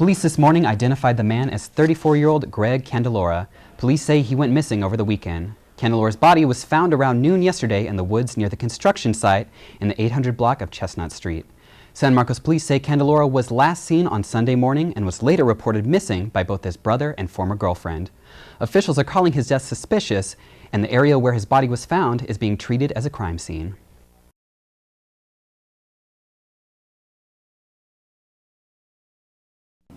Police this morning identified the man as 34-year-old Greg Candelora. Police say he went missing over the weekend. Candelora's body was found around noon yesterday in the woods near the construction site in the 800 block of Chestnut Street. San Marcos police say Candelora was last seen on Sunday morning and was later reported missing by both his brother and former girlfriend. Officials are calling his death suspicious, and the area where his body was found is being treated as a crime scene.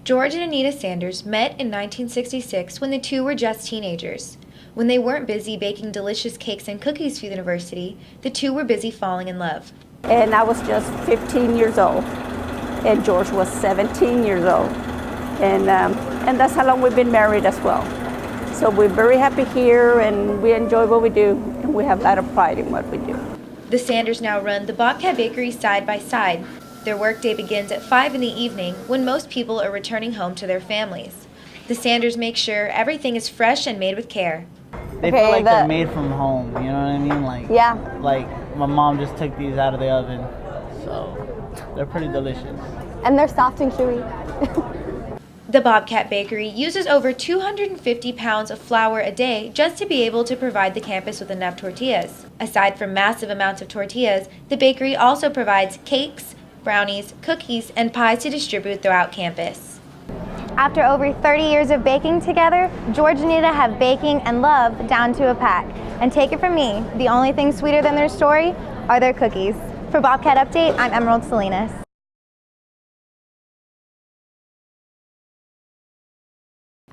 George and Anita Sanders met in 1966 when the two were just teenagers. When they weren't busy baking delicious cakes and cookies for university, the two were busy falling in love. And I was just 15 years old, and George was 17 years old. And that's how long we've been married as well. So we're very happy here, and we enjoy what we do, and we have a lot of pride in what we do. The Sanders now run the Bobcat Bakery side by side. Their workday begins at 5 in the evening when most people are returning home to their families. The Sanders make sure everything is fresh and made with care. They feel like they're made from home, you know what I mean? Like, yeah. Like my mom just took these out of the oven, so they're pretty delicious. And they're soft and chewy. The Bobcat Bakery uses over 250 pounds of flour a day just to be able to provide the campus with enough tortillas. Aside from massive amounts of tortillas, the bakery also provides cakes, brownies, cookies, and pies to distribute throughout campus. After over 30 years of baking together, George and Anita have baking and love down to a pack. And take it from me, the only thing sweeter than their story are their cookies. For Bobcat Update, I'm Emerald Salinas.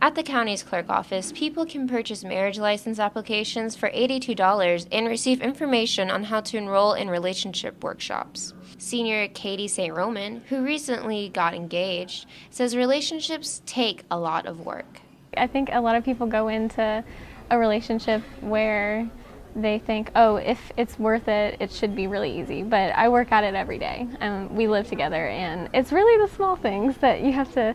At the county's clerk office, people can purchase marriage license applications for $82 and receive information on how to enroll in relationship workshops. Senior Katie St. Roman, who recently got engaged, says relationships take a lot of work. I think a lot of people go into a relationship where they think, oh, if it's worth it, it should be really easy. But I work at it every day. We live together, and it's really the small things that you have to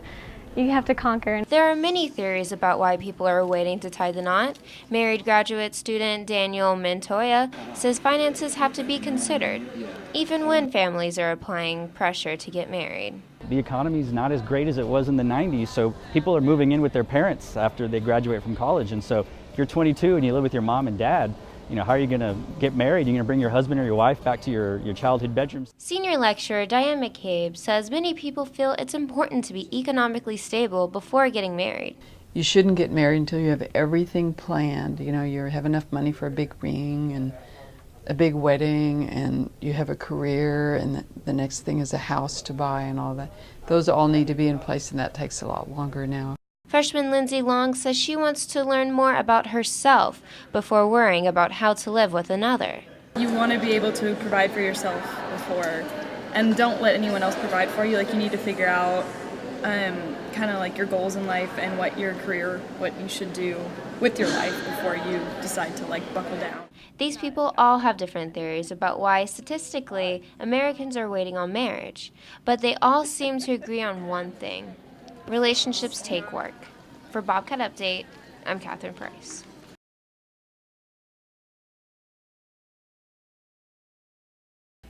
conquer. There are many theories about why people are waiting to tie the knot. Married graduate student Daniel Montoya says finances have to be considered, even when families are applying pressure to get married. The economy is not as great as it was in the 90s, so people are moving in with their parents after they graduate from college. And so if you're 22 and you live with your mom and dad, you know, how are you going to get married? You're going to bring your husband or your wife back to your childhood bedrooms? Senior lecturer Diane McCabe says many people feel it's important to be economically stable before getting married. You shouldn't get married until you have everything planned. You know, you have enough money for a big ring and a big wedding, and you have a career, and the next thing is a house to buy and all that. Those all need to be in place, and that takes a lot longer now. Freshman Lindsay Long says she wants to learn more about herself before worrying about how to live with another. You want to be able to provide for yourself before, and don't let anyone else provide for you. Like, you need to figure out kind of like your goals in life and what your career, what you should do with your life before you decide to like buckle down. These people all have different theories about why statistically Americans are waiting on marriage, but they all seem to agree on one thing. Relationships take work. For Bobcat Update, I'm Catherine Price.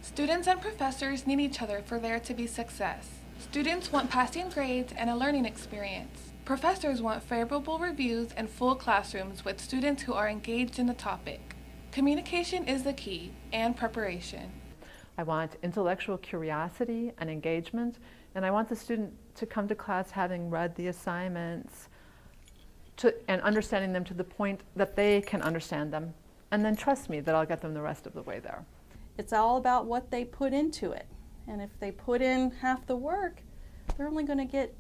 Students and professors need each other for there to be success. Students want passing grades and a learning experience. Professors want favorable reviews and full classrooms with students who are engaged in the topic. Communication is the key, and preparation. I want intellectual curiosity and engagement, and I want the student to come to class having read the assignments and understanding them to the point that they can understand them, and then trust me that I'll get them the rest of the way there. It's all about what they put into it, and if they put in half the work, they're only going to get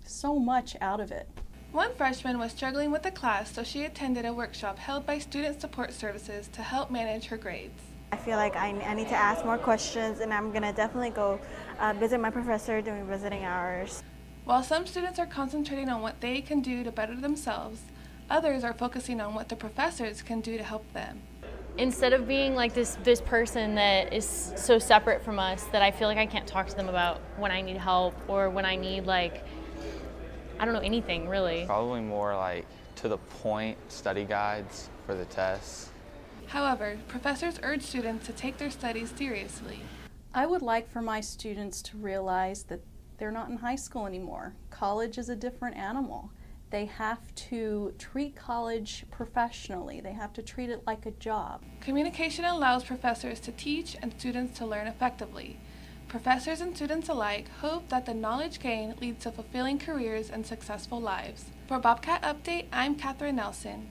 so much out of it. One freshman was struggling with the class, so she attended a workshop held by Student Support Services to help manage her grades. I feel like I need to ask more questions, and I'm going to definitely go visit my professor during visiting hours. While some students are concentrating on what they can do to better themselves, others are focusing on what the professors can do to help them. Instead of being like this person that is so separate from us that I feel like I can't talk to them about when I need help or when I need, like, I don't know, anything really. Probably more like to the point study guides for the tests. However, professors urge students to take their studies seriously. I would like for my students to realize that They're not in high school anymore. College is a different animal. They have to treat college professionally. They have to treat it like a job. Communication allows professors to teach and students to learn effectively. Professors and students alike hope that the knowledge gained leads to fulfilling careers and successful lives. For Bobcat Update, I'm Katherine Nelson.